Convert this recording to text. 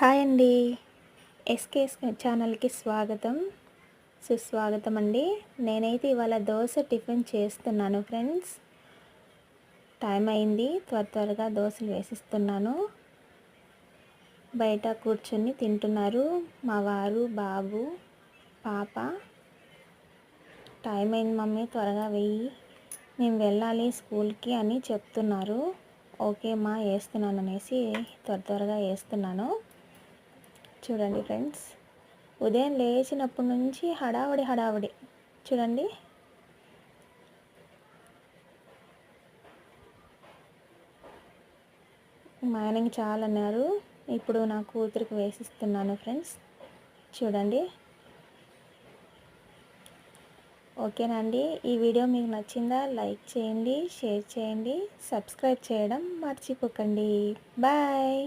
Hi అండి. SKS ఛానల్కి స్వాగతం సుస్వాగతం అండి. నేనైతే ఇవాళ దోశ టిఫిన్ చేస్తున్నాను ఫ్రెండ్స్. టైం అయింది, త్వరగా దోశలు వేసిస్తున్నాను. బయట కూర్చొని తింటున్నారు మా వారు, బాబు, పాప. టైం అయింది మమ్మీ, త్వరగా వెయ్యి, మేము వెళ్ళాలి స్కూల్కి అని చెప్తున్నారు. ఓకే మా, వేస్తున్నాను అనేసి త్వరగా వేస్తున్నాను. చూడండి ఫ్రెండ్స్, ఉదయం లేచినప్పటి నుంచి హడావుడి చూడండి. మా ఆయనకి చాలా అన్నారు, ఇప్పుడు నా కూతురికి వేసిస్తున్నాను ఫ్రెండ్స్. చూడండి. ఓకేనండి, ఈ వీడియో మీకు నచ్చిందా? లైక్ చేయండి, షేర్ చేయండి, సబ్స్క్రైబ్ చేయడం మర్చిపోకండి. బాయ్.